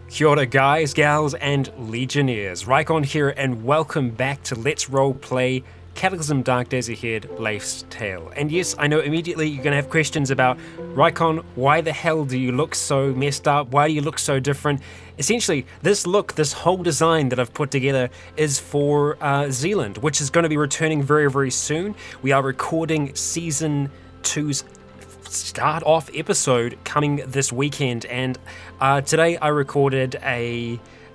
Kia ora guys, gals, and legionnaires. Rycon here, and welcome back to Let's Roleplay Cataclysm Dark Days Ahead, Leif's Tale. And yes, I know immediately you're going to have questions about, Rycon, why the hell do you look so messed up? Why do you look so different? Essentially, this look, this whole design that I've put together is for Zealand, which is going to be returning very, very soon. We are recording Season 2's start off episode coming this weekend, and today I recorded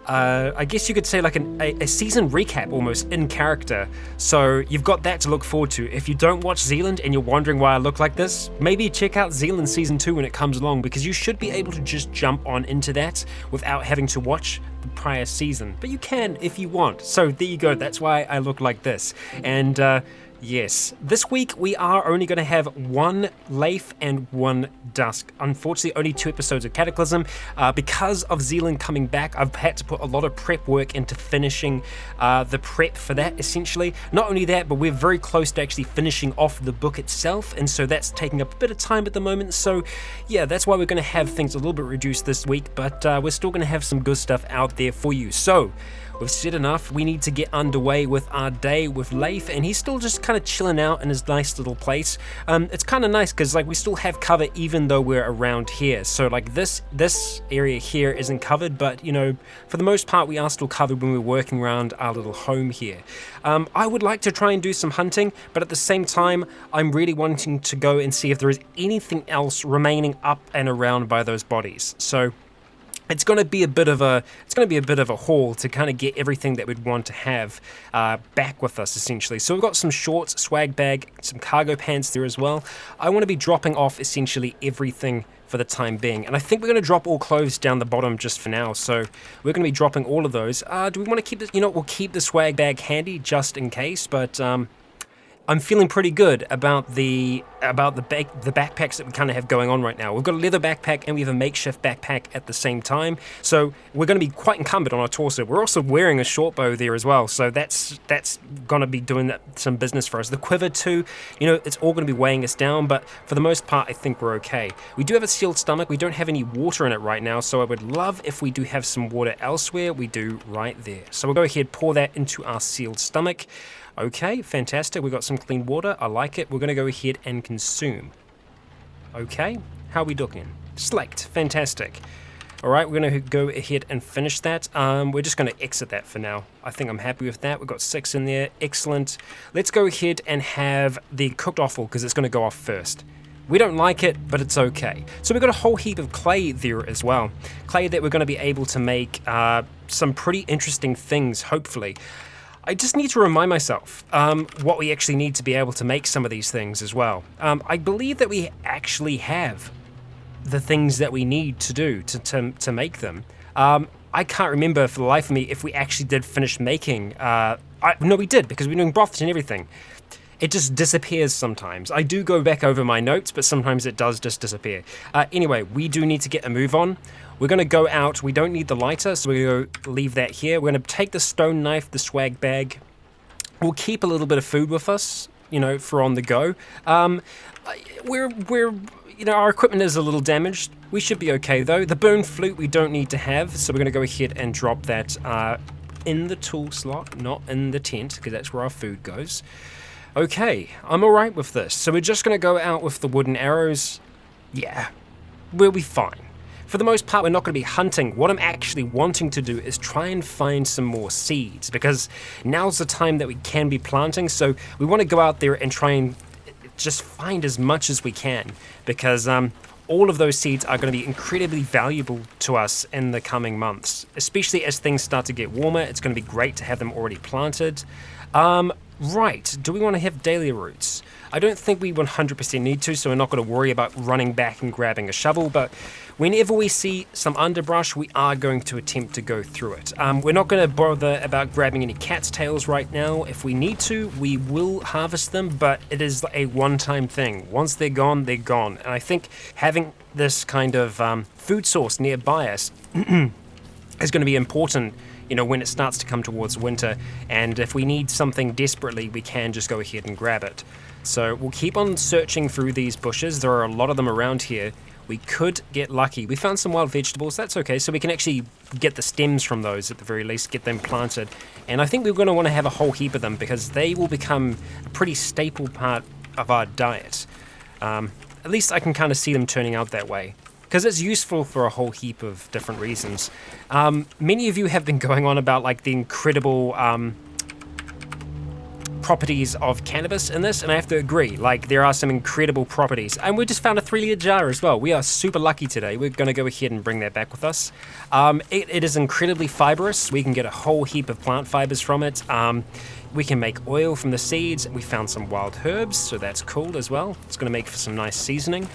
I guess you could say like a season recap almost in character, so you've got that to look forward to. If you don't watch Zealand and you're wondering why I look like this, maybe check out Zealand Season 2 when it comes along, because you should be able to just jump on into that without having to watch the prior season, but you can if you want. So there you go, that's why I look like this. And yes, this week we are only going to have one Leif and one Dusk. Unfortunately, only 2 episodes of Cataclysm. Because of Zealand coming back, I've had to put a lot of prep work into finishing the prep for that, essentially. Not only that, but we're very close to actually finishing off the book itself, and so that's taking up a bit of time at the moment. So yeah, that's why we're going to have things a little bit reduced this week, but we're still going to have some good stuff out there for you. So we've said enough. We need to get underway with our day with Leif, and he's still just kind of chilling out in his nice little place. It's kind of nice because like we still have cover even though we're around here. So like this area here isn't covered, but you know, for the most part we are still covered when we're working around our little home here. I would like to try and do some hunting, but at the same time I'm really wanting to go and see if there is anything else remaining up and around by those bodies. So it's going to be a bit of a haul to kind of get everything that we'd want to have back with us, essentially. So we've got some shorts, swag bag, some cargo pants there as well. I want to be dropping off essentially everything for the time being, and I think we're going to drop all clothes down the bottom just for now. So we're going to be dropping all of those. Do we want to keep this? You know, we'll keep the swag bag handy just in case, but I'm feeling pretty good about the backpacks that we kind of have going on right now. We've got a leather backpack and we have a makeshift backpack at the same time, so we're going to be quite encumbered on our torso. We're also wearing a short bow there as well, so that's going to be doing some business for us. The quiver too, you know, it's all going to be weighing us down, but for the most part I think we're okay. We do have a sealed stomach. We don't have any water in it right now, so I would love if we do have some water elsewhere. We do right there, so we'll go ahead, pour that into our sealed stomach. Okay, fantastic. We've got some clean water. I like it. We're going to go ahead and consume. Okay, how are we looking? Select. Fantastic. All right, we're going to go ahead and finish that. We're just going to exit that for now. I think I'm happy with that. We've got 6 in there. Excellent. Let's go ahead and have the cooked offal because it's going to go off first. We don't like it, but it's okay. So we've got a whole heap of clay there as well. Clay that we're going to be able to make some pretty interesting things, hopefully. I just need to remind myself what we actually need to be able to make some of these things as well. I believe that we actually have the things that we need to do to make them. I can't remember for the life of me if we actually did finish making... no, we did, because we're doing broths and everything. It just disappears sometimes. I do go back over my notes, but sometimes it does just disappear. Anyway, we do need to get a move on. We're going to go out. We don't need the lighter, so we're going to leave that here. We're going to take the stone knife, the swag bag. We'll keep a little bit of food with us, you know, for on the go. You know, our equipment is a little damaged. We should be okay, though. The bone flute we don't need to have, so we're going to go ahead and drop that in the tool slot, not in the tent, because that's where our food goes. Okay, I'm all right with this. So we're just going to go out with the wooden arrows. Yeah, we'll be fine. For the most part, we're not going to be hunting. What I'm actually wanting to do is try and find some more seeds, because now's the time that we can be planting. So we want to go out there and try and just find as much as we can, because all of those seeds are going to be incredibly valuable to us in the coming months, especially as things start to get warmer. It's going to be great to have them already planted. Right, do we want to have dahlia roots? I don't think we 100% need to, so we're not going to worry about running back and grabbing a shovel, but whenever we see some underbrush, we are going to attempt to go through it. We're not going to bother about grabbing any cat's tails right now. If we need to, we will harvest them, but it is a one-time thing. Once they're gone, they're gone. And I think having this kind of food source nearby us is going to be important, when it starts to come towards winter, and if we need something desperately, we can just go ahead and grab it. So we'll keep on searching through these bushes. There are a lot of them around here. We could get lucky. We found some wild vegetables, that's okay, so we can actually get the stems from those at the very least, get them planted. And I think we're going to want to have a whole heap of them because they will become a pretty staple part of our diet. At least I can kind of see them turning out that way, because it's useful for a whole heap of different reasons. Many of you have been going on about like the incredible properties of cannabis in this, and I have to agree, like there are some incredible properties. And we just found a 3-liter jar as well. We are super lucky today. We're going to go ahead and bring that back with us. It is incredibly fibrous. We can get a whole heap of plant fibers from it. We can make oil from the seeds. We found some wild herbs, so that's cool as well. It's going to make for some nice seasoning.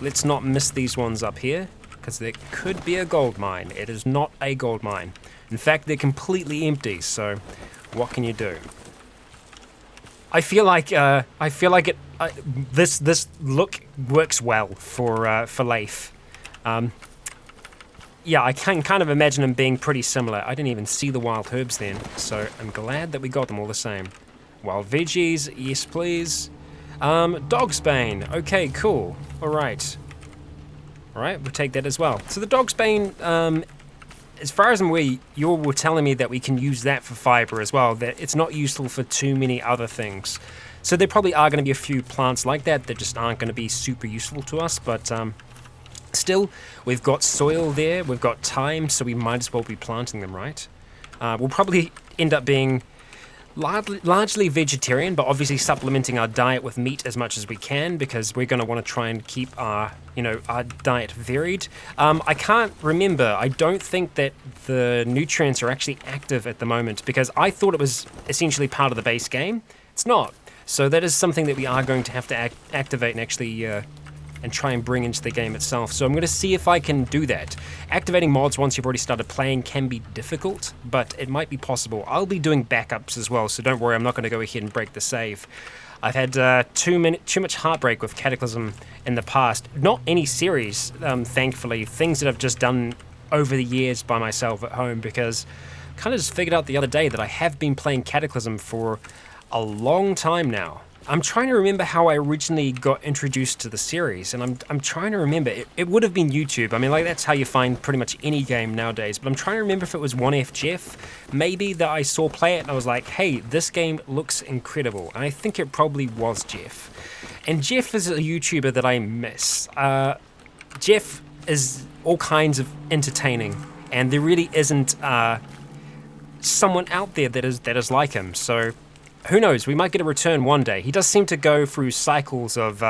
Let's not miss these ones up here, because there could be a gold mine. It is not a gold mine. In fact, they're completely empty, so what can you do? I feel like this look works well for Leif. Yeah, I can kind of imagine them being pretty similar. I didn't even see the wild herbs then, so I'm glad that we got them all the same. Wild veggies, yes please. Dog's bane, okay, cool. Alright, we'll take that as well. So the dog's bane, as far as I'm aware, you were telling me that we can use that for fiber as well, that it's not useful for too many other things. So there probably are going to be a few plants like that that just aren't going to be super useful to us, but still, we've got soil there, we've got time, so we might as well be planting them, right? We'll probably end up being largely vegetarian, but obviously supplementing our diet with meat as much as we can, because we're going to want to try and keep our diet varied. I can't remember. I don't think that the nutrients are actually active at the moment, because I thought it was essentially part of the base game. It's not. So that is something that we are going to have to activate and actually and try and bring into the game itself. So I'm going to see if I can do that. Activating mods once you've already started playing can be difficult, but it might be possible. I'll be doing backups as well, so don't worry, I'm not going to go ahead and break the save. I've had too much heartbreak with Cataclysm in the past. Not any series, thankfully. Things that I've just done over the years by myself at home, because I kind of just figured out the other day that I have been playing Cataclysm for a long time now. I'm trying to remember how I originally got introduced to the series, and I'm trying to remember. It would have been YouTube. I mean, like, that's how you find pretty much any game nowadays, but I'm trying to remember if it was 1F Jeff, maybe, that I saw play it, and I was like, hey, this game looks incredible, and I think it probably was Jeff. And Jeff is a YouTuber that I miss. Jeff is all kinds of entertaining, and there really isn't someone out there that is like him, so who knows, we might get a return one day. He does seem to go through cycles of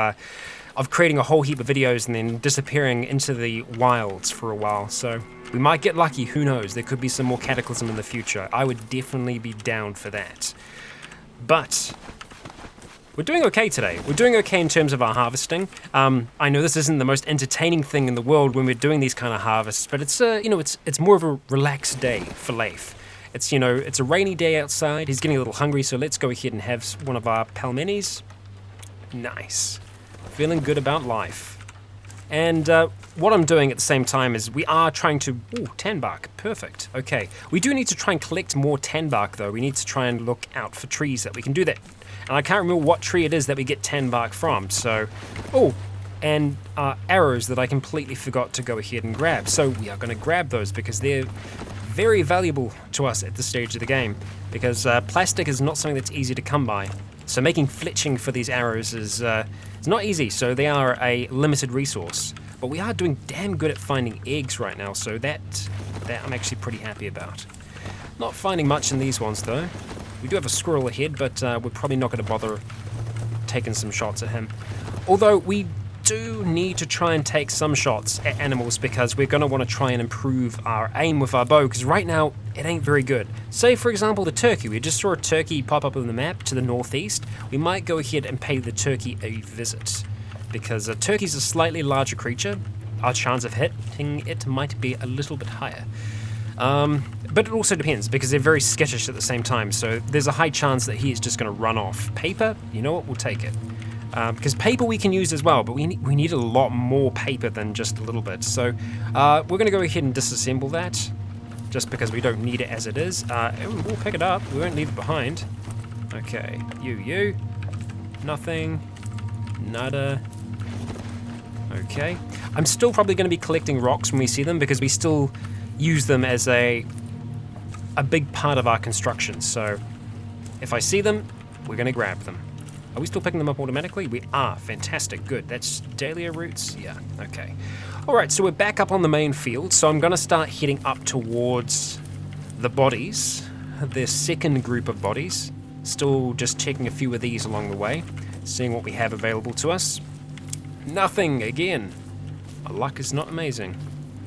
creating a whole heap of videos and then disappearing into the wilds for a while, so we might get lucky, who knows. There could be some more Cataclysm in the future. I would definitely be down for that. But we're doing okay today. We're doing okay in terms of our harvesting. I know this isn't the most entertaining thing in the world when we're doing these kind of harvests, but it's it's more of a relaxed day for Leif. It's a rainy day outside. He's getting a little hungry, so let's go ahead and have one of our pelmenis. Nice. Feeling good about life. And what I'm doing at the same time is we are trying to... Ooh, tan bark. Perfect. Okay. We do need to try and collect more tan bark, though. We need to try and look out for trees that we can do that. And I can't remember what tree it is that we get tan bark from, so... Oh, and arrows that I completely forgot to go ahead and grab. So we are going to grab those because they're very valuable to us at this stage of the game, because plastic is not something that's easy to come by. So making fletching for these arrows is not easy, so they are a limited resource. But we are doing damn good at finding eggs right now, so that I'm actually pretty happy about. Not finding much in these ones though. We do have a squirrel ahead, but we're probably not going to bother taking some shots at him. Although we do need to try and take some shots at animals, because we're going to want to try and improve our aim with our bow, because right now it ain't very good. Say for example the turkey. We just saw a turkey pop up on the map to the northeast. We might go ahead and pay the turkey a visit, because a turkey's a slightly larger creature. Our chance of hitting it might be a little bit higher. But it also depends, because they're very skittish at the same time, so there's a high chance that he is just going to run off. Paper, you know what, we'll take it. Because paper we can use as well, but we need a lot more paper than just a little bit. So we're going to go ahead and disassemble that. just because we don't need it as it is. We'll pick it up. We won't leave it behind. Okay, you. Nothing. Nada. Okay. I'm still probably going to be collecting rocks when we see them because we still use them as a big part of our construction. So if I see them, we're going to grab them. Are we still picking them up automatically? We are. Fantastic. Good. That's dahlia roots? Yeah. Okay. Alright, so we're back up on the main field. So I'm going to start heading up towards the bodies. The second group of bodies. Still just checking a few of these along the way. Seeing what we have available to us. Nothing again. Our luck is not amazing.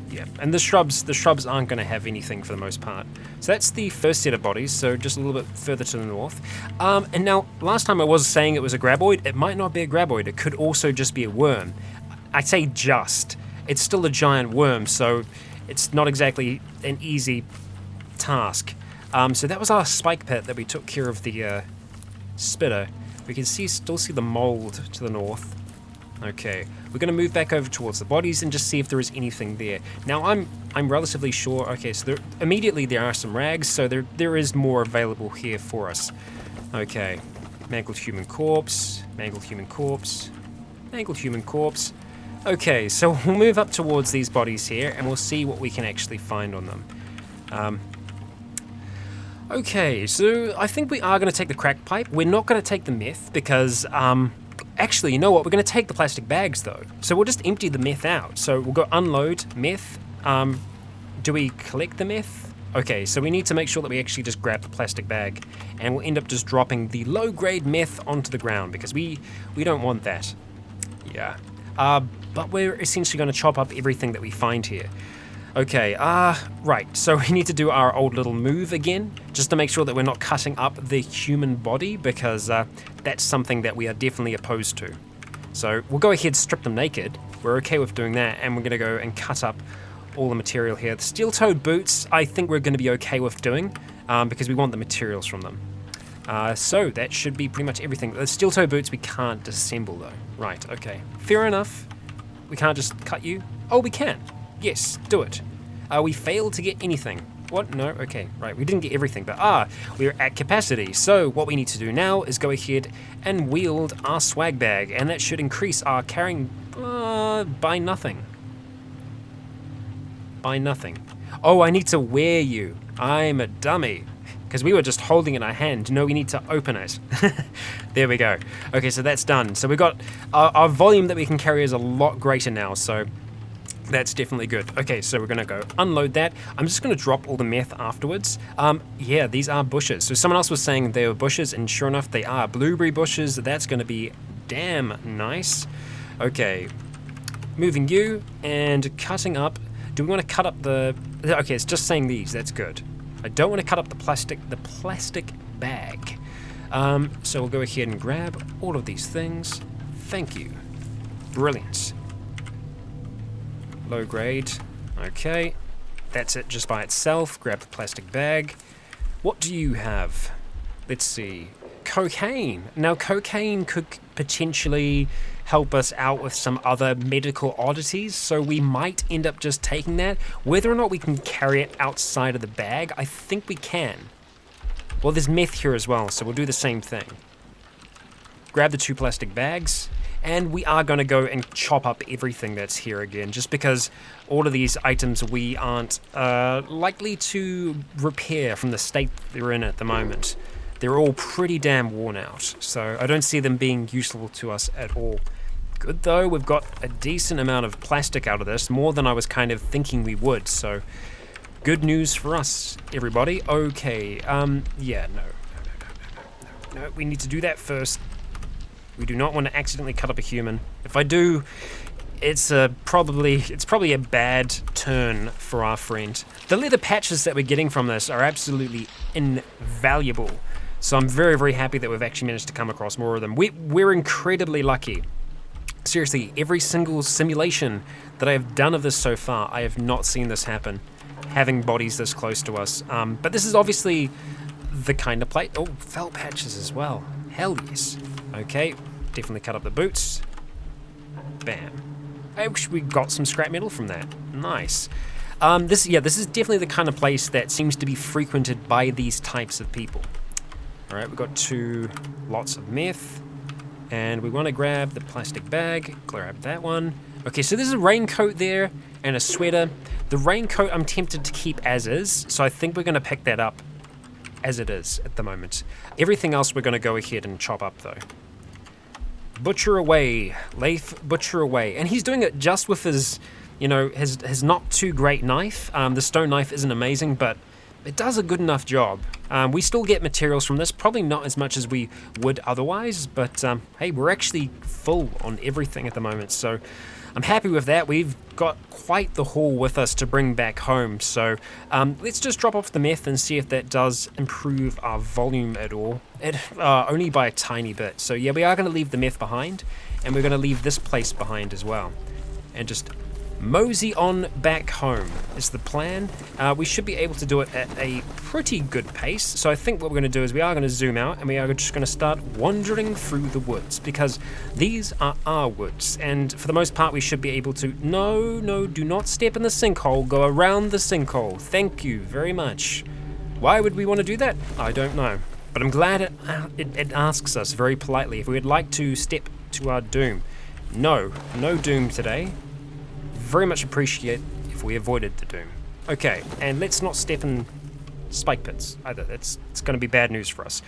Yeah, and the shrubs aren't going to have anything for the most part. So that's the first set of bodies, so just a little bit further to the north. And now, last time I was saying it was a graboid. It might not be a graboid. It could also just be a worm. I say just. It's still a giant worm, so it's not exactly an easy task. So that was our spike pit that we took care of the spitter. We can still see the mold to the north. Okay, we're going to move back over towards the bodies and just see if there is anything there. Now, I'm relatively sure. Okay, so immediately there are some rags, so there is more available here for us. Okay, mangled human corpse, mangled human corpse, mangled human corpse. Okay, so we'll move up towards these bodies here, and we'll see what we can actually find on them. Okay, so I think we are going to take the crack pipe. We're not going to take the meth because, actually, you know what? We're going to take the plastic bags, though. So we'll just empty the meth out. So we'll go unload meth. Do we collect the meth? Okay, so we need to make sure that we actually just grab the plastic bag, and we'll end up just dropping the low-grade meth onto the ground because we don't want that. Yeah. But we're essentially going to chop up everything that we find here. Okay, right, so we need to do our old little move again, just to make sure that we're not cutting up the human body, because that's something that we are definitely opposed to. So we'll go ahead, strip them naked. We're okay with doing that, and we're going to go and cut up all the material here. The steel-toed boots, I think we're going to be okay with doing, because we want the materials from them. So that should be pretty much everything. The steel-toed boots we can't disassemble, though. Right, okay. Fair enough. We can't just cut you. Oh, we can. Yes, do it. We failed to get anything. What? No? Okay, right. We didn't get everything, but we're at capacity. So what we need to do now is go ahead and wield our swag bag, and that should increase our carrying by nothing. By nothing. Oh, I need to wear you. I'm a dummy. Because we were just holding it in our hand. No, we need to open it. There we go. Okay, so that's done. So we've got our volume that we can carry is a lot greater now, so that's definitely good. Okay, so we're going to go unload that. I'm just going to drop all the meth afterwards. Yeah, these are bushes. So someone else was saying they were bushes, and sure enough, they are. Blueberry bushes. That's going to be damn nice. Okay, moving you and cutting up. Do we want to cut up the... Okay, it's just saying these. That's good. I don't want to cut up the plastic bag. So we'll go ahead and grab all of these things. Thank you. Brilliant. Low grade. Okay. That's it just by itself. Grab the plastic bag. What do you have? Let's see. Cocaine. Now, cocaine could potentially help us out with some other medical oddities, so we might end up just taking that. Whether or not we can carry it outside of the bag, I think we can. Well, there's meth here as well, so we'll do the same thing. Grab the 2 plastic bags, and we are going to go and chop up everything that's here again, just because all of these items we aren't likely to repair from the state they're in at the moment. They're all pretty damn worn out, so I don't see them being useful to us at all. Good though, we've got a decent amount of plastic out of this, more than I was kind of thinking we would, so good news for us, everybody. Okay, yeah, no, we need to do that first. We do not want to accidentally cut up a human. If I do, it's probably a bad turn for our friend. The leather patches that we're getting from this are absolutely invaluable. So I'm very, very happy that we've actually managed to come across more of them. We're incredibly lucky. Seriously, every single simulation that I have done of this so far, I have not seen this happen, having bodies this close to us. But this is obviously the kind of plate. Oh, felt patches as well. Hell yes. Okay, definitely cut up the boots. Bam. I wish we got some scrap metal from that. Nice. This is definitely the kind of place that seems to be frequented by these types of people. All right, we've got 2 lots of meth, and we want to grab the plastic bag. Grab that one. Okay, so there's a raincoat there and a sweater. The raincoat I'm tempted to keep as is, so I think we're going to pick that up as it is at the moment. Everything else we're going to go ahead and chop up though. Butcher away, Leif, butcher away. And he's doing it just with his, his not too great knife. The stone knife isn't amazing, but it does a good enough job. We still get materials from this, probably not as much as we would otherwise, but hey, we're actually full on everything at the moment, so I'm happy with that. We've got quite the haul with us to bring back home, so let's just drop off the meth and see if that does improve our volume at all. Only by a tiny bit. So yeah, we are going to leave the meth behind, and we're going to leave this place behind as well, and just mosey on back home is the plan. We should be able to do it at a pretty good pace. So I think what we're going to do is we are going to zoom out and we are just going to start wandering through the woods, because these are our woods, and for the most part we should be able to... No, do not step in the sinkhole. Go around the sinkhole. Thank you very much. Why would we want to do that? I don't know. But I'm glad it asks us very politely if we would like to step to our doom. No doom today. Very much appreciate if we avoided the doom. Okay, and let's not step in spike pits either. It's going to be bad news for us.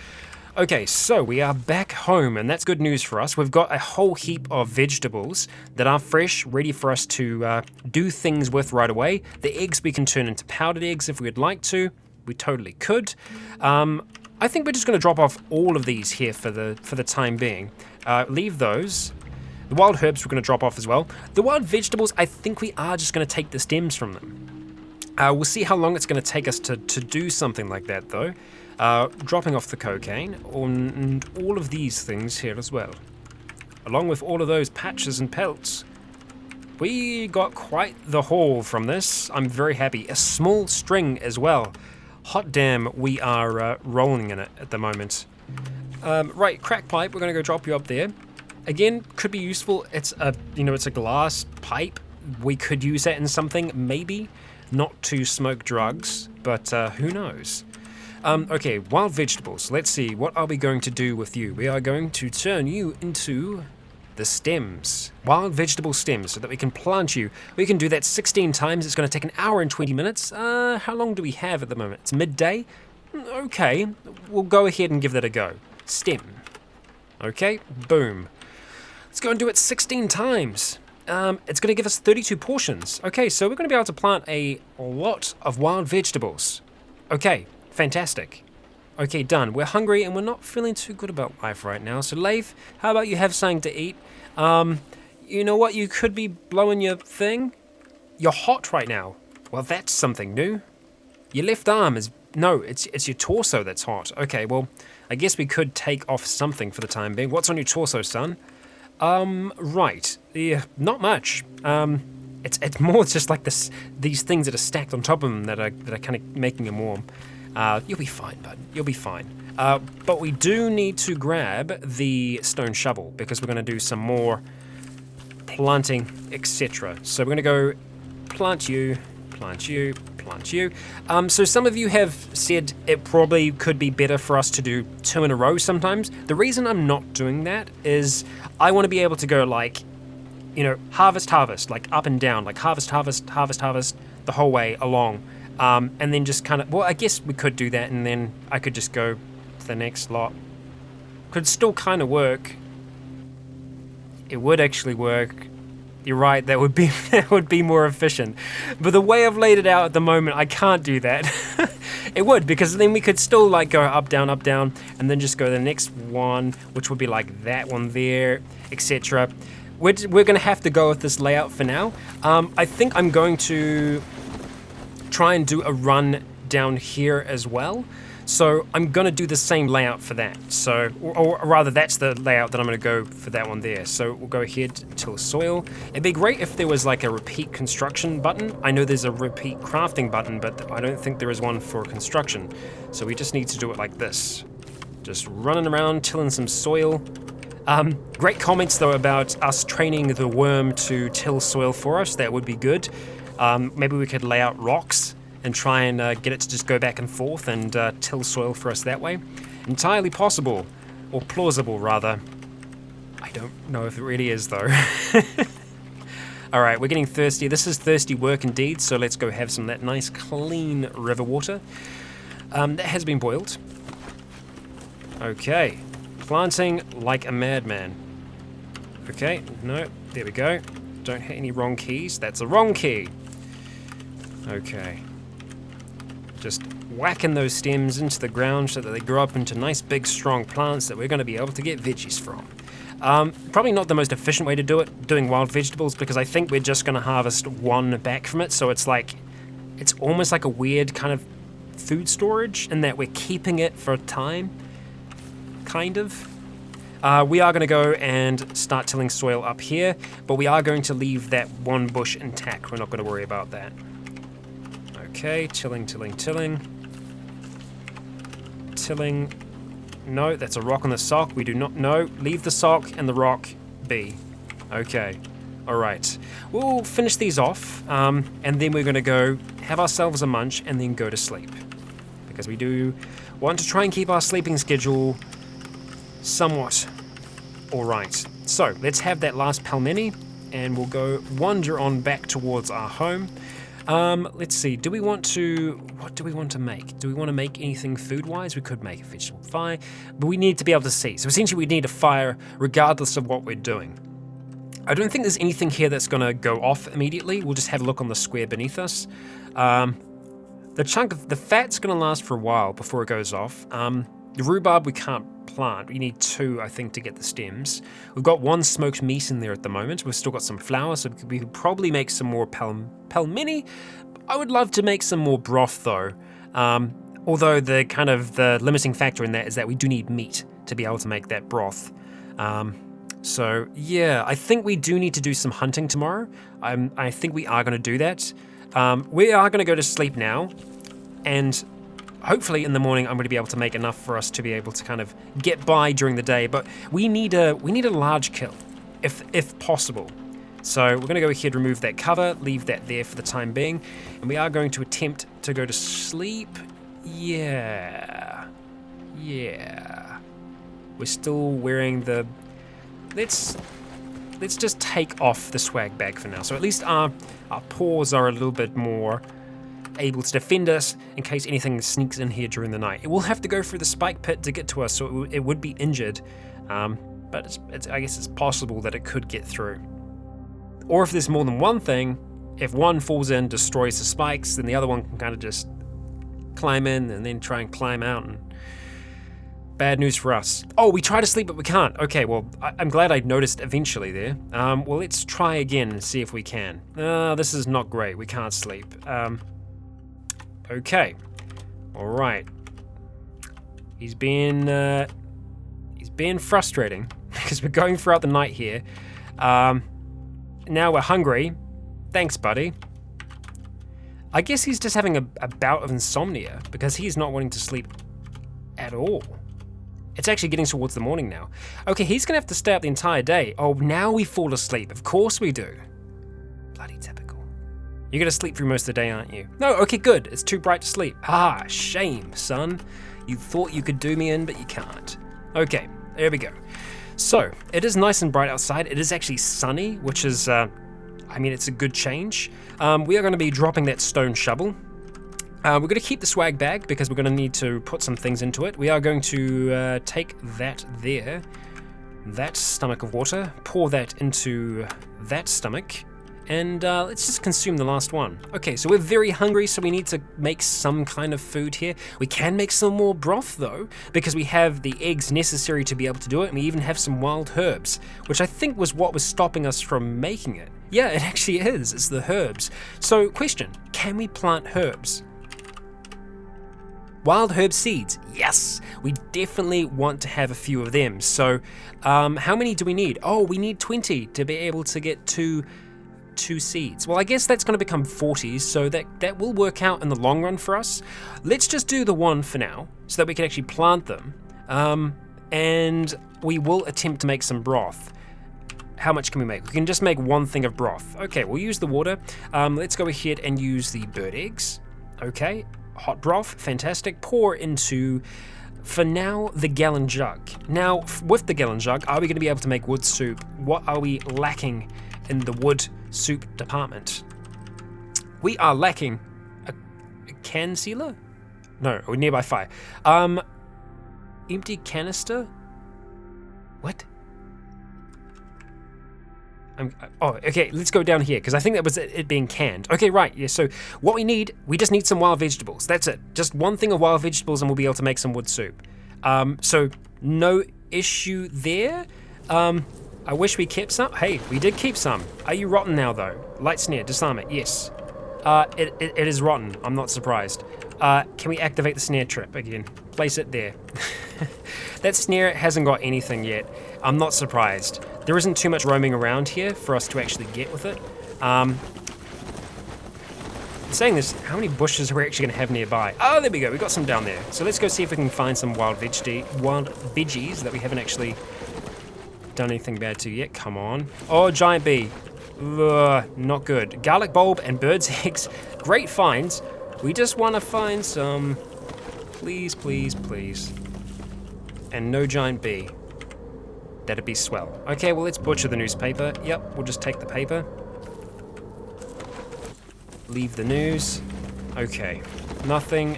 Okay, so we are back home, and that's good news for us. We've got a whole heap of vegetables that are fresh, ready for us to do things with right away. The eggs we can turn into powdered eggs if we'd like to. We totally could. I think we're just going to drop off all of these here for the time being. Leave those. The wild herbs we're going to drop off as well. The wild vegetables, I think we are just going to take the stems from them. We'll see how long it's going to take us to do something like that, though. Dropping off the cocaine and all of these things here as well. Along with all of those patches and pelts. We got quite the haul from this. I'm very happy. A small string as well. Hot damn, we are rolling in it at the moment. Right, crack pipe, we're going to go drop you up there. Again, could be useful. It's a glass pipe. We could use that in something, maybe. Not to smoke drugs, but who knows? Okay, wild vegetables. Let's see, what are we going to do with you? We are going to turn you into the stems. Wild vegetable stems, so that we can plant you. We can do that 16 times. It's going to take an hour and 20 minutes. How long do we have at the moment? It's midday? Okay, we'll go ahead and give that a go. Stem. Okay, boom. Let's go and do it 16 times. It's going to give us 32 portions. Okay, so we're going to be able to plant a lot of wild vegetables. Okay, fantastic. Okay, done. We're hungry and we're not feeling too good about life right now. So, Leif, how about you have something to eat? You know what? You could be blowing your thing. You're hot right now. Well, that's something new. Your left arm is... No, it's your torso that's hot. Okay, well, I guess we could take off something for the time being. What's on your torso, son? Right. Yeah, not much. It's more just like these things that are stacked on top of them that are kind of making him warm. You'll be fine, bud. You'll be fine. But we do need to grab the stone shovel because we're going to do some more planting, etc. So we're going to go plant you, plant you, plant you. So some of you have said it probably could be better for us to do 2 in a row sometimes. The reason I'm not doing that is I want to be able to go like, harvest, harvest, like up and down, like harvest, harvest, harvest, harvest, the whole way along. And then just kind of, well, I guess we could do that and then I could just go to the next lot. Could still kind of work. It would actually work. You're right, that would be more efficient. But the way I've laid it out at the moment, I can't do that. It would, because then we could still like go up, down, and then just go to the next one, which would be like that one there, etc. We're going to have to go with this layout for now. I think I'm going to try and do a run down here as well. So I'm going to do the same layout for that. So, or rather that's the layout that I'm going to go for that one there. So we'll go ahead till the soil. It'd be great if there was like a repeat construction button. I know there's a repeat crafting button, but I don't think there is one for construction. So we just need to do it like this. Just running around, tilling some soil. Great comments though about us training the worm to till soil for us. That would be good. Maybe we could lay out rocks and try and get it to just go back and forth and till soil for us that way. Entirely possible, or plausible rather. I don't know if it really is though. Alright, we're getting thirsty. This is thirsty work indeed, so let's go have some of that nice clean river water. That has been boiled. Okay, planting like a madman. Okay, no, there we go. Don't hit any wrong keys. That's a wrong key. Okay. Just whacking those stems into the ground so that they grow up into nice big strong plants that we're going to be able to get veggies from. Probably not the most efficient way to do it, doing wild vegetables, because I think we're just going to harvest one back from it, so it's almost like a weird kind of food storage in that we're keeping it for a time, kind of. We are going to go and start tilling soil up here, but we are going to leave that one bush intact. We're not going to worry about that. Okay, tilling. No, that's a rock on the sock. We do not know. Leave the sock and the rock be. Okay, alright. We'll finish these off, and then we're going to go have ourselves a munch and then go to sleep. Because we do want to try and keep our sleeping schedule somewhat alright. So, let's have that last pelmeni, and we'll go wander on back towards our home. Let's see, what do we want to make? Do we want to make anything food-wise? We could make a vegetable fire, but we need to be able to see. So essentially we need a fire regardless of what we're doing. I don't think there's anything here that's going to go off immediately. We'll just have a look on the square beneath us. The chunk of the fat's going to last for a while before it goes off. The rhubarb we can't plant. We need 2, I think, to get the stems. We've got 1 smoked meat in there at the moment. We've still got some flour, so we could probably make some more pelmeni. I would love to make some more broth, though. Although the limiting factor in that is that we do need meat to be able to make that broth. So yeah, I think we do need to do some hunting tomorrow. I think we are going to do that. We are going to go to sleep now, and hopefully in the morning I'm going to be able to make enough for us to be able to kind of get by during the day, but we need a large kill, if possible. So we're going to go ahead, remove that cover, leave that there for the time being, and we are going to attempt to go to sleep. Yeah. We're still wearing the... Let's just take off the swag bag for now. So at least our paws are a little bit more able to defend us in case anything sneaks in here during the night. It will have to go through the spike pit to get to us, so it would be injured. But I guess it's possible that it could get through. Or if there's more than one thing, if one falls in, destroys the spikes, then the other one can kind of just climb in and then try and climb out. And bad news for us. Oh, we try to sleep, but we can't. Okay, well, I'm glad I noticed eventually there. Well, let's try again and see if we can. This is not great. We can't sleep. Okay. All right. He's been frustrating because we're going throughout the night here. Now we're hungry. Thanks, buddy. I guess he's just having a bout of insomnia because he's not wanting to sleep at all. It's actually getting towards the morning now. Okay, he's gonna have to stay up the entire day. Oh, now we fall asleep. Of course we do. Bloody typical. You're gonna sleep through most of the day, aren't you? No, okay, good. It's too bright to sleep. Ah, shame, son. You thought you could do me in, but you can't. Okay, there we go. So, it is nice and bright outside. It is actually sunny, which is, it's a good change. We are going to be dropping that stone shovel. We're going to keep the swag bag because we're going to need to put some things into it. We are going to take that there, that stomach of water, pour that into that stomach, and let's just consume the last one. Okay, so we're very hungry, so we need to make some kind of food here. We can make some more broth, though, because we have the eggs necessary to be able to do it, and we even have some wild herbs, which I think was what was stopping us from making it. Yeah, it actually is. It's the herbs. So, question, can we plant herbs? Wild herb seeds, yes, we definitely want to have a few of them. So, how many do we need? Oh, we need 20 to be able to get two seeds. Well, I guess that's going to become 40, so that will work out in the long run for us. Let's just do the one for now, so that we can actually plant them, and we will attempt to make some broth. How much can we make? We can just make one thing of broth. Okay, we'll use the water. Let's go ahead and use the bird eggs. Okay, hot broth, fantastic. Pour into, for now, the gallon jug. Now, with the gallon jug, are we going to be able to make wood soup? What are we lacking in the wood soup department? We are lacking a can sealer? No, or nearby fire. Empty canister? What? Oh, okay, let's go down here, because I think that was it being canned. Okay, right, yeah, so what we just need some wild vegetables. That's it. Just one thing of wild vegetables and we'll be able to make some wood soup. So, no issue there. I wish we kept some. Hey, we did keep some. Are you rotten now, though? Light snare, disarm it, yes. It is rotten, I'm not surprised. Can we activate the snare trip again? Place it there. That snare hasn't got anything yet. I'm not surprised. There isn't too much roaming around here for us to actually get with it. Saying this, how many bushes are we actually going to have nearby? Oh, there we go. We got some down there. So let's go see if we can find some wild veggies that we haven't actually done anything bad to yet. Come on. Oh, giant bee. Ugh, not good. Garlic bulb and bird's eggs. Great finds. We just want to find some. Please, please, please. And no giant bee. That'd be swell. Okay, well, let's butcher the newspaper. Yep, we'll just take the paper. Leave the news. Okay. Nothing.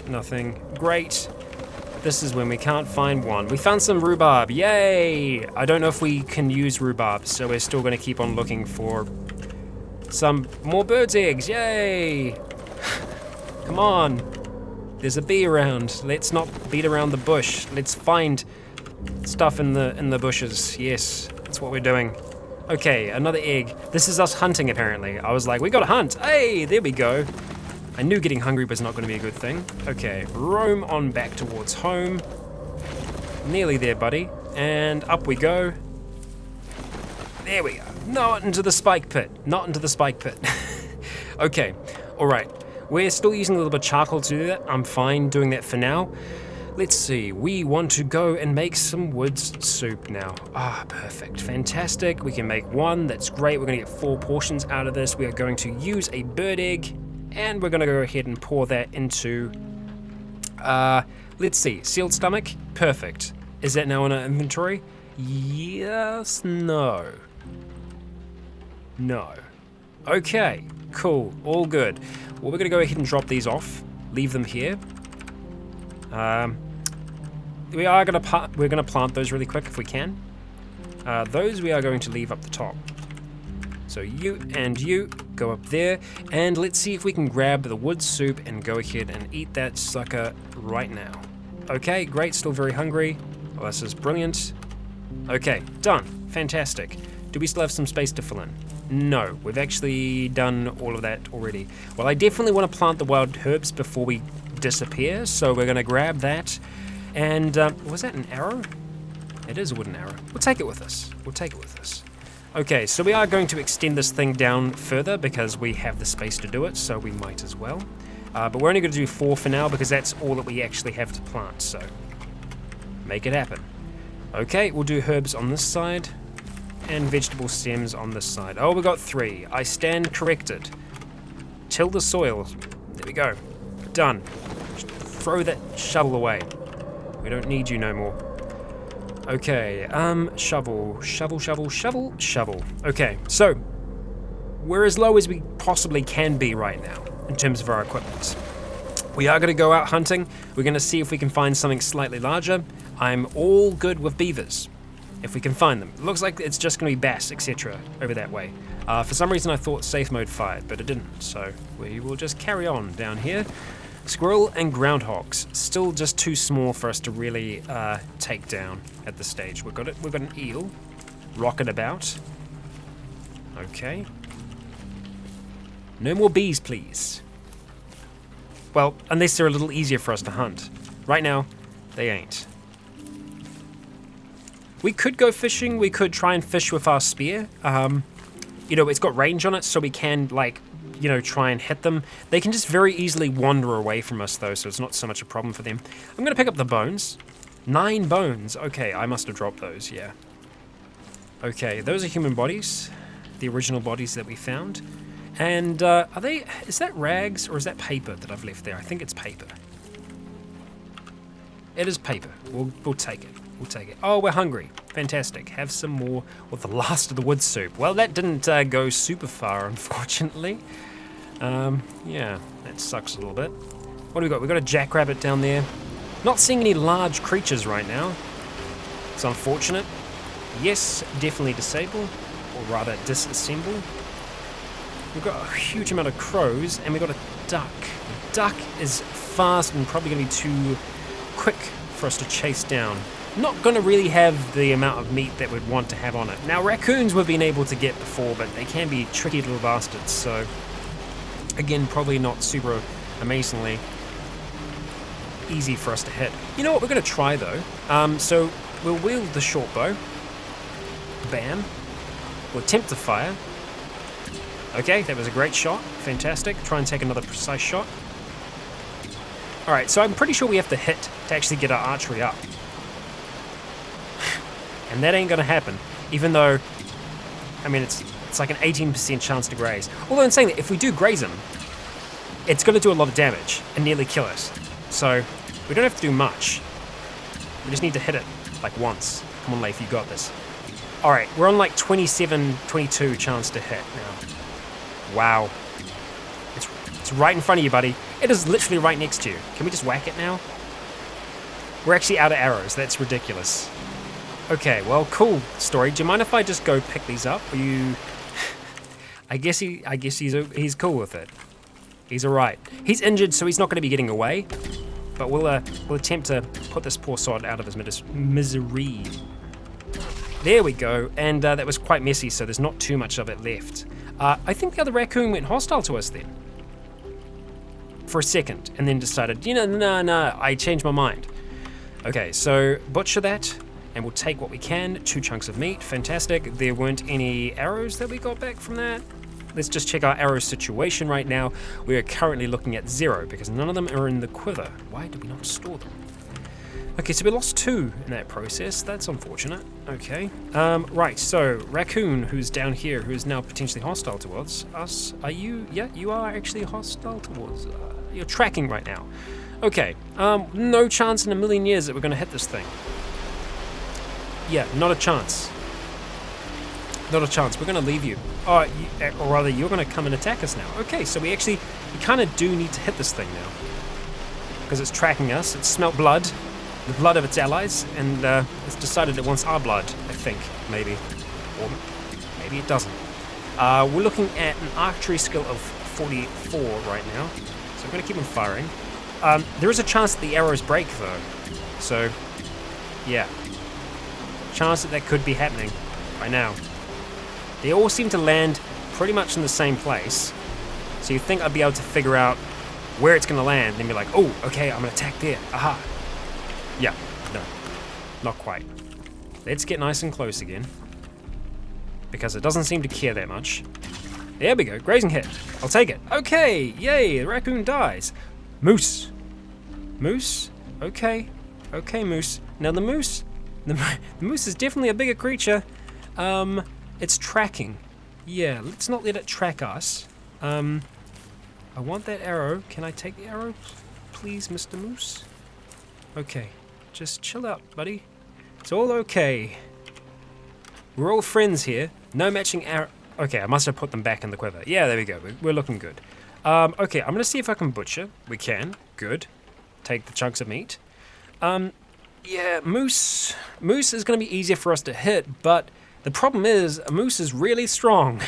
Great. This is when we can't find one. We found some rhubarb. Yay! I don't know if we can use rhubarb, so we're still going to keep on looking for some more bird's eggs. Yay! Come on. There's a bee around. Let's not beat around the bush. Let's find stuff in the bushes. Yes, that's what we're doing. Okay, another egg. This is us hunting, apparently. I was like, we gotta hunt. Hey, there we go. I knew getting hungry was not going to be a good thing. Okay, roam on back towards home. Nearly there, buddy. And up we go. There we go. Not into the spike pit. Not into the spike pit. Okay, alright. We're still using a little bit of charcoal to do that. I'm fine doing that for now. Let's see. We want to go and make some wood soup now. Ah, perfect. Fantastic. We can make one. That's great. We're going to get 4 portions out of this. We are going to use a bird egg. And we're going to go ahead and pour that into, let's see, sealed stomach. Perfect. Is that now in our inventory? Yes, no. No. Okay, cool, all good. Well, we're going to go ahead and drop these off, leave them here. We're going to plant those really quick if we can. Those we are going to leave up the top. So you and you go up there, and let's see if we can grab the wood soup and go ahead and eat that sucker right now. Okay, great, still very hungry. Well, this is brilliant. Okay, done, fantastic. Do we still have some space to fill in? No, we've actually done all of that already. Well, I definitely want to plant the wild herbs before we disappear, so we're gonna grab that. And, was that an arrow? It is a wooden arrow. We'll take it with us. We'll take it with us. Okay, so we are going to extend this thing down further because we have the space to do it, so we might as well. But we're only going to do 4 for now because that's all that we actually have to plant, so make it happen. Okay, we'll do herbs on this side and vegetable stems on this side. Oh, we got 3. I stand corrected. Till the soil. There we go. Done. Throw that shovel away. We don't need you no more. Okay, shovel. Okay, so we're as low as we possibly can be right now in terms of our equipment. We are going to go out hunting. We're going to see if we can find something slightly larger. I'm all good with beavers, if we can find them. It looks like it's just going to be bass, etc. over that way. For some reason I thought safe mode fired, but it didn't, so we will just carry on down here. Squirrel and groundhogs, still just too small for us to really take down at this stage. We've got an eel, rocking about. Okay. No more bees, please. Well, unless they're a little easier for us to hunt. Right now, they ain't. We could go fishing. We could try and fish with our spear. You know, it's got range on it, so we can, like, you know, try and hit them. They can just very easily wander away from us, though, so it's not so much a problem for them. I'm going to pick up the bones. 9 bones. Okay, I must have dropped those, yeah. Okay, those are human bodies, the original bodies that we found. And is that rags or is that paper that I've left there? I think it's paper. It is paper. We'll take it. We'll take it. Oh, we're hungry. Fantastic. Have some more with the last of the wood soup. Well, that didn't go super far, unfortunately. Yeah, that sucks a little bit. What do we got? We've got a jackrabbit down there. Not seeing any large creatures right now. It's unfortunate. Yes, definitely disable, or rather disassemble. We've got a huge amount of crows, and we've got a duck. The duck is fast and probably going to be too quick for us to chase down. Not going to really have the amount of meat that we'd want to have on it. Now, raccoons we've been able to get before, but they can be tricky little bastards, so again, probably not super amazingly easy for us to hit. You know what we're going to try, though? So we'll wield the short bow. Bam. We'll attempt to fire. Okay, that was a great shot. Fantastic. Try and take another precise shot. Alright, so I'm pretty sure we have to hit to actually get our archery up. And that ain't gonna happen. Even though, I mean, it's like an 18% chance to graze. Although in saying that, if we do graze him, it's gonna do a lot of damage and nearly kill us. So, we don't have to do much. We just need to hit it, like, once. Come on, Leif, you got this. Alright, we're on like 27, 22 chance to hit now. Wow. It's right in front of you, buddy. It is literally right next to you. Can we just whack it now? We're actually out of arrows. That's ridiculous. Okay, well, cool story. Do you mind if I just go pick these up? Are you... I guess he's cool with it. He's alright. He's injured, so he's not going to be getting away. But we'll attempt to put this poor sod out of his misery. There we go, and that was quite messy, so there's not too much of it left. I think the other raccoon went hostile to us then. For a second, and then decided, no, I changed my mind. Okay, so butcher that, and we'll take what we can. 2 chunks of meat, fantastic. There weren't any arrows that we got back from that. Let's just check our arrow situation right now. We are currently looking at 0, because none of them are in the quiver. Why did we not store them? Okay, so we lost 2 in that process. That's unfortunate. Okay. Right, so raccoon, who's down here, who is now potentially hostile towards us. Are you? Yeah, you are actually hostile towards. You're tracking right now. Okay. No chance in a million years that we're going to hit this thing. Yeah, not a chance. Not a chance. We're going to leave you. Or rather, you're going to come and attack us now. Okay, so we kind of do need to hit this thing now. Because it's tracking us. It's smelt blood. The blood of its allies, and it's decided it wants our blood, I think, maybe. Or maybe it doesn't. We're looking at an archery skill of 44 right now, so I'm going to keep on firing. There is a chance that the arrows break, though. So, yeah. Chance that could be happening right now. They all seem to land pretty much in the same place, so you think I'd be able to figure out where it's going to land, and be like, oh, okay, I'm going to attack there. Aha. Yeah, no, not quite. Let's get nice and close again, because it doesn't seem to care that much. There we go, grazing hit. I'll take it. Okay, yay, the raccoon dies. Moose. Moose? Okay. Okay, moose. Now the moose is definitely a bigger creature. It's tracking. Yeah, let's not let it track us. I want that arrow. Can I take the arrow, please, Mr. Moose? Okay. Just chill out, buddy. It's all okay. We're all friends here. No matching arrow. Okay, I must have put them back in the quiver. Yeah, there we go. We're looking good. Okay, I'm going to see if I can butcher. We can. Good. Take the chunks of meat. Yeah, moose. Moose is going to be easier for us to hit, but the problem is, a moose is really strong.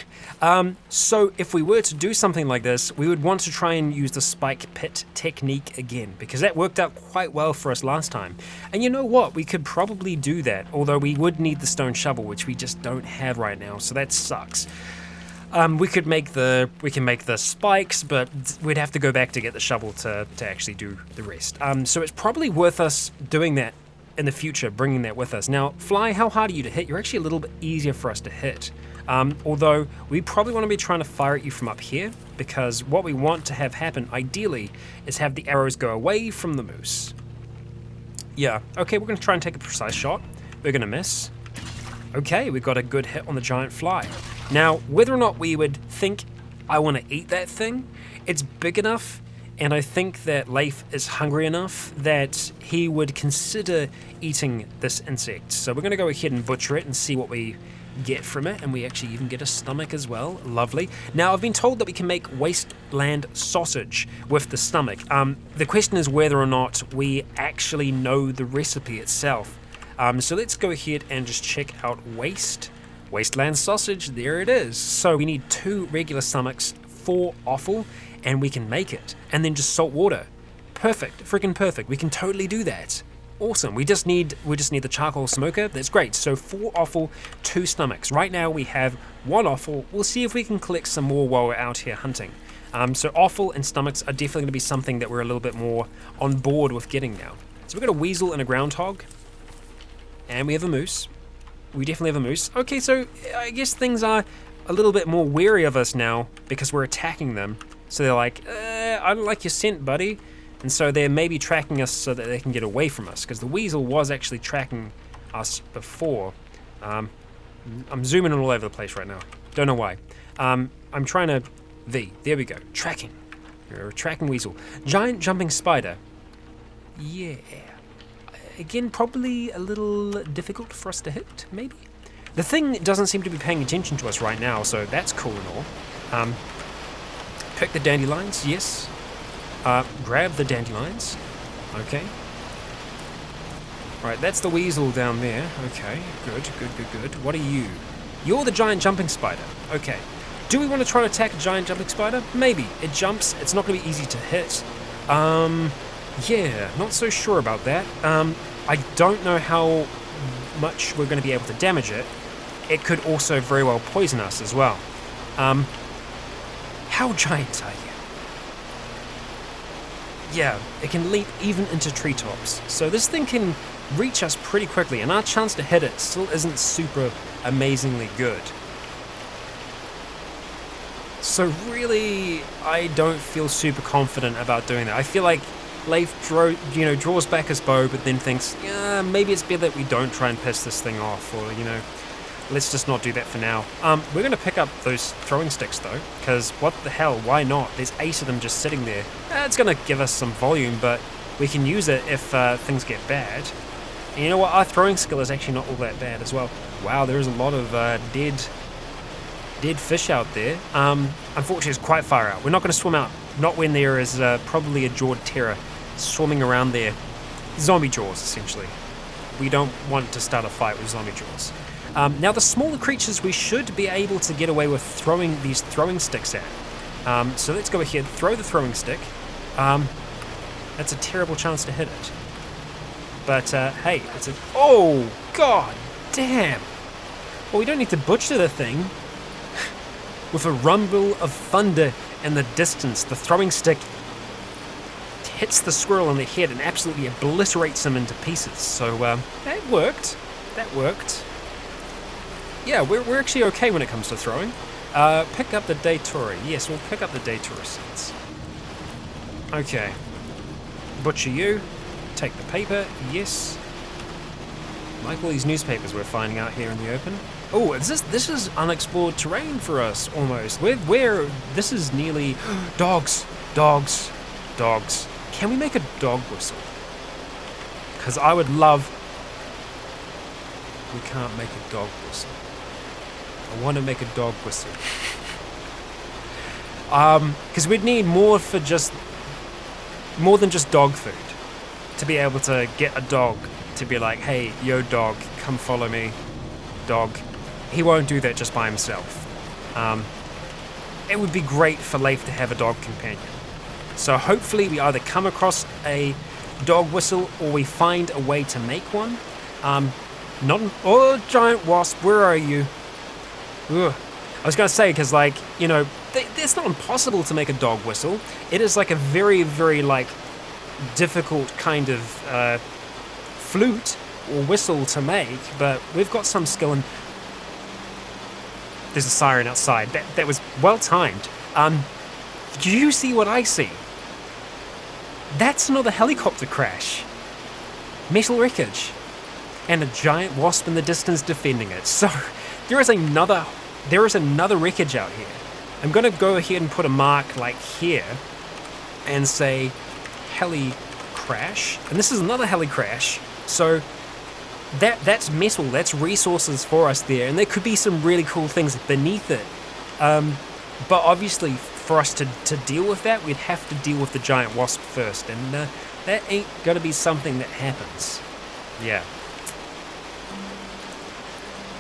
So if we were to do something like this, we would want to try and use the spike pit technique again, because that worked out quite well for us last time. And you know what? We could probably do that, although we would need the stone shovel, which we just don't have right now, so that sucks. We can make the spikes, but we'd have to go back to get the shovel to actually do the rest. So it's probably worth us doing that in the future, bringing that with us. Now, Fly, how hard are you to hit? You're actually a little bit easier for us to hit. Although, we probably want to be trying to fire at you from up here, because what we want to have happen, ideally, is have the arrows go away from the moose. Yeah, okay, we're going to try and take a precise shot. We're going to miss. Okay, we got a good hit on the giant fly. Now, whether or not we would think I want to eat that thing, it's big enough, and I think that Leif is hungry enough that he would consider eating this insect. So we're going to go ahead and butcher it and see what we get from it, and we actually even get a stomach as well. Lovely. Now, I've been told that we can make wasteland sausage with the stomach. The question is whether or not we actually know the recipe itself. So let's go ahead and just check out wasteland sausage. There it is. So we need 2 regular stomachs, 4 offal, and we can make it. And then just salt water. Perfect. Freaking perfect. We can totally do that. Awesome. We just need the charcoal smoker. That's great. So 4 offal, 2 stomachs. Right now we have 1 offal. We'll see if we can collect some more while we're out here hunting. So offal and stomachs are definitely going to be something that we're a little bit more on board with getting now. So we've got a weasel and a groundhog. And we have a moose. We definitely have a moose. Okay, so I guess things are a little bit more wary of us now because we're attacking them. So they're like, I don't like your scent, buddy. And so they're maybe tracking us so that they can get away from us, because the weasel was actually tracking us before. I'm zooming all over the place right now. Don't know why. I'm trying to... There we go. Tracking. You're a tracking weasel. Giant jumping spider. Yeah. Again, probably a little difficult for us to hit, maybe? The thing doesn't seem to be paying attention to us right now, so that's cool and all. Pick the dandelions, yes. Grab the dandelions. Okay. Right, that's the weasel down there. Okay, good. What are you? You're the giant jumping spider. Okay. Do we want to try to attack a giant jumping spider? Maybe. It jumps. It's not going to be easy to hit. Yeah, not so sure about that. I don't know how much we're going to be able to damage it. It could also very well poison us as well. How giant are you? Yeah, it can leap even into treetops. So this thing can reach us pretty quickly, and our chance to hit it still isn't super amazingly good. So really, I don't feel super confident about doing that. I feel like Leif draws back his bow, but then thinks, yeah, maybe it's better that we don't try and piss this thing off, or, let's just not do that for now. We're going to pick up those throwing sticks, though, because what the hell, why not? There's 8 of them just sitting there. It's going to give us some volume, but we can use it if things get bad. And you know what? Our throwing skill is actually not all that bad as well. Wow, there is a lot of dead fish out there. Unfortunately, it's quite far out. We're not going to swim out. Not when there is probably a jawed terror swimming around there. Zombie jaws, essentially. We don't want to start a fight with zombie jaws. Now, the smaller creatures we should be able to get away with throwing these throwing sticks at. So let's go ahead, throw the throwing stick. That's a terrible chance to hit it. But, hey, it's a... Oh, god damn! Well, we don't need to butcher the thing. With a rumble of thunder in the distance, the throwing stick hits the squirrel on the head and absolutely obliterates him into pieces. So, that worked. That worked. Yeah, we're actually okay when it comes to throwing. Pick up the Datura. Yes, we'll pick up the Datura seeds. Okay. Butcher you. Take the paper. Yes. Like all these newspapers we're finding out here in the open. Oh, this is unexplored terrain for us, almost. This is nearly... Dogs. Can we make a dog whistle? Because I would love... We can't make a dog whistle. I want to make a dog whistle. Because we'd need more than just dog food to be able to get a dog to be like, hey, yo dog, come follow me, dog. He won't do that just by himself. It would be great for Leif to have a dog companion. So hopefully we either come across a dog whistle or we find a way to make one. Oh, giant wasp, where are you? Ugh. I was going to say, because, it's not impossible to make a dog whistle. It is, a very, very, difficult kind of flute or whistle to make, but we've got some skill in... There's a siren outside. That was well timed. Do you see what I see? That's another helicopter crash. Metal wreckage. and a giant wasp in the distance defending it. So there is another wreckage out here. I'm going to go ahead and put a mark like here and say heli crash. And this is another heli crash. So that's metal, that's resources for us there. And there could be some really cool things beneath it. But obviously for us to deal with that, we'd have to deal with the giant wasp first. And that ain't going to be something that happens. Yeah.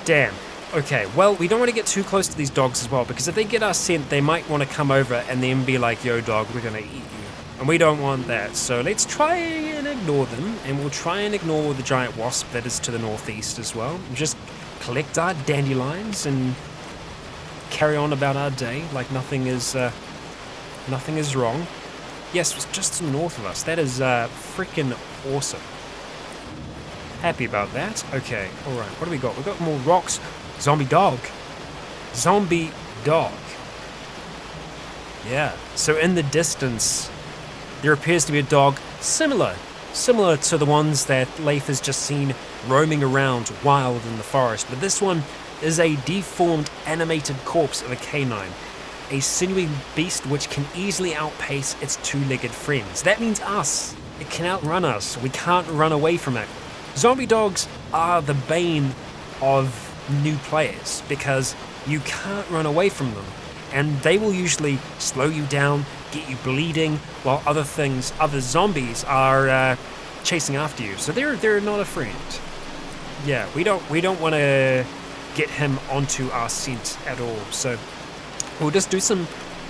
Damn. Okay, well, we don't want to get too close to these dogs as well, because if they get our scent, they might want to come over and then be like, yo, dog, we're going to eat you. And we don't want that. So let's try and ignore them, and we'll try and ignore the giant wasp that is to the northeast as well. Just collect our dandelions and carry on about our day like nothing is wrong. Yes, it's just to the north of us. That is freaking awesome. Happy about that. Okay, alright, what do we got? We've got more rocks. Zombie dog. Zombie dog. Yeah, so in the distance, there appears to be a dog similar to the ones that Leif has just seen roaming around wild in the forest. But this one is a deformed, animated corpse of a canine. A sinewy beast which can easily outpace its two-legged friends. That means us. It can outrun us. We can't run away from it. Zombie dogs are the bane of new players because you can't run away from them, and they will usually slow you down, get you bleeding, while other zombies are chasing after you. So they're not a friend. Yeah, we don't want to get him onto our scent at all. So we'll just do some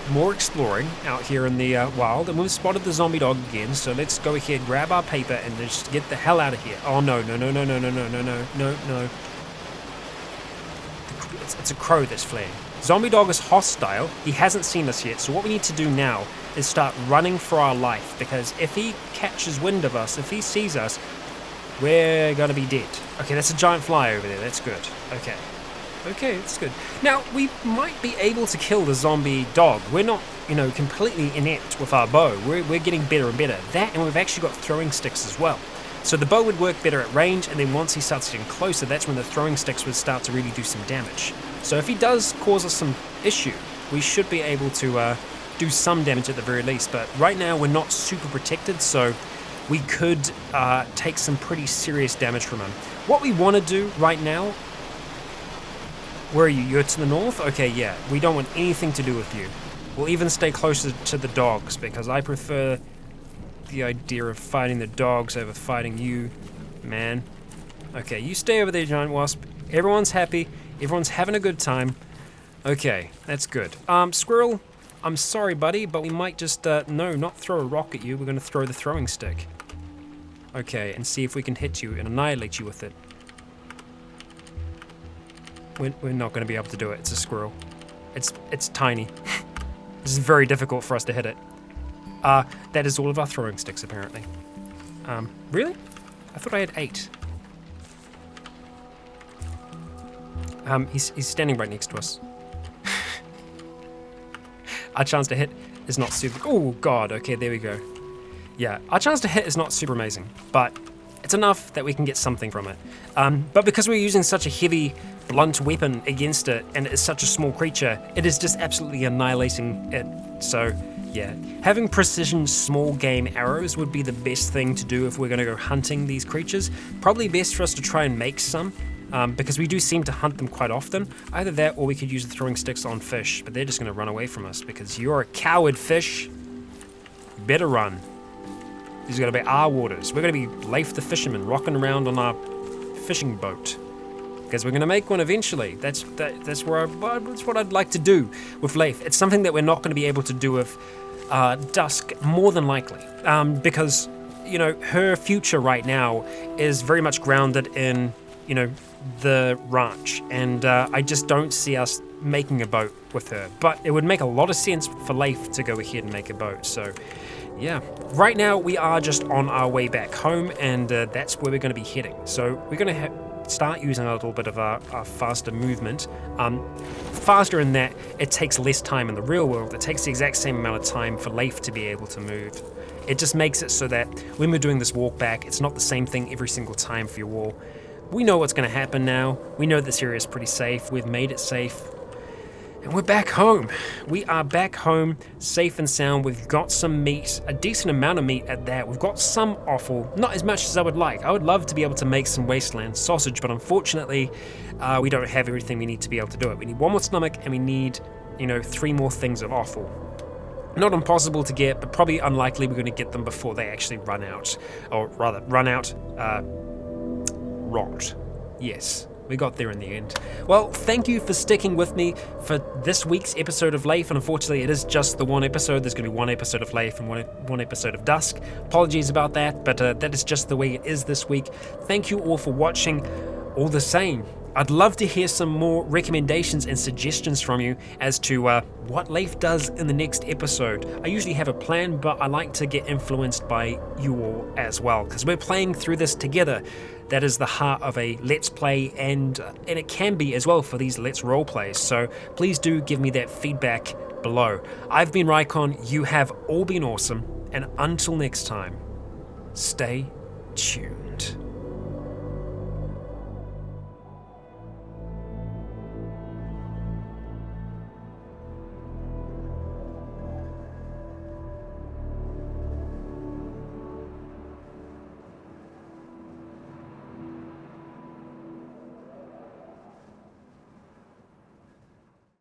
more exploring out here in the wild, and we've spotted the zombie dog again. So let's go ahead, grab our paper, and just get the hell out of here. Oh no. It's a crow that's fleeing. Zombie dog is hostile. He hasn't seen us yet, so what we need to do now is start running for our life, because if he catches wind of us, if he sees us, we're gonna be dead. Okay, that's a giant fly over there. That's good. Okay, that's good. Now, we might be able to kill the zombie dog. We're not, completely inept with our bow. We're getting better and better. That, and we've actually got throwing sticks as well. So the bow would work better at range, and then once he starts getting closer, that's when the throwing sticks would start to really do some damage. So if he does cause us some issue, we should be able to do some damage at the very least. But right now, we're not super protected, so we could take some pretty serious damage from him. What we want to do right now... Where are you? You're to the north? Okay, yeah. We don't want anything to do with you. We'll even stay closer to the dogs, because I prefer the idea of fighting the dogs over fighting you, man. Okay, you stay over there, giant wasp. Everyone's happy. Everyone's having a good time. Okay, that's good. Squirrel, I'm sorry, buddy, but we might just, no, not throw a rock at you. We're going to throw the throwing stick. Okay, and see if we can hit you and annihilate you with it. We're not going to be able to do it. It's a squirrel. It's tiny. This is very difficult for us to hit it. That is all of our throwing sticks, apparently. Really? I thought I had 8. He's standing right next to us. Our chance to hit is not super... Oh, God. Okay, there we go. Yeah, our chance to hit is not super amazing, but it's enough that we can get something from it. But because we're using such a heavy, blunt weapon against it, and it's such a small creature, it is just absolutely annihilating it. So, yeah. Having precision small game arrows would be the best thing to do if we're going to go hunting these creatures. Probably best for us to try and make some, because we do seem to hunt them quite often. Either that, or we could use the throwing sticks on fish, but they're just going to run away from us, because you're a coward, fish. You better run. These are going to be our waters. We're going to be Leif the fisherman, rocking around on our fishing boat. Because we're going to make one eventually. That's what I'd like to do with Leif. It's something that we're not going to be able to do with Dusk, more than likely. Because, her future right now is very much grounded in, the ranch. And I just don't see us making a boat with her. But it would make a lot of sense for Leif to go ahead and make a boat. So, yeah. Right now, we are just on our way back home, and that's where we're going to be heading. So we're going to start using a little bit of our faster movement. Faster in that it takes less time in the real world. It takes the exact same amount of time for Leif to be able to move. It just makes it so that when we're doing this walk back, it's not the same thing every single time for you all. we know what's going to happen now. We know this area is pretty safe. We've made it safe. And we're back home. We are back home, safe and sound. We've got some meat, a decent amount of meat at that. We've got some offal, not as much as I would like. I would love to be able to make some wasteland sausage, but unfortunately, we don't have everything we need to be able to do it. We need one more stomach, and we need, 3 more things of offal. Not impossible to get, but probably unlikely we're going to get them before they actually run out. Or rather, rot. Yes. We got there in the end. Well, thank you for sticking with me for this week's episode of Leif, and unfortunately it is just the one episode. There's going to be one episode of Leif and one episode of Dusk. Apologies about that, but that is just the way it is this week. Thank you all for watching. All the same, I'd love to hear some more recommendations and suggestions from you as to what Leif does in the next episode. I usually have a plan, but I like to get influenced by you all as well, because we're playing through this together. That is the heart of a Let's Play, and it can be as well for these Let's Roleplays, so please do give me that feedback below. I've been Rycon, you have all been awesome, and until next time, stay tuned.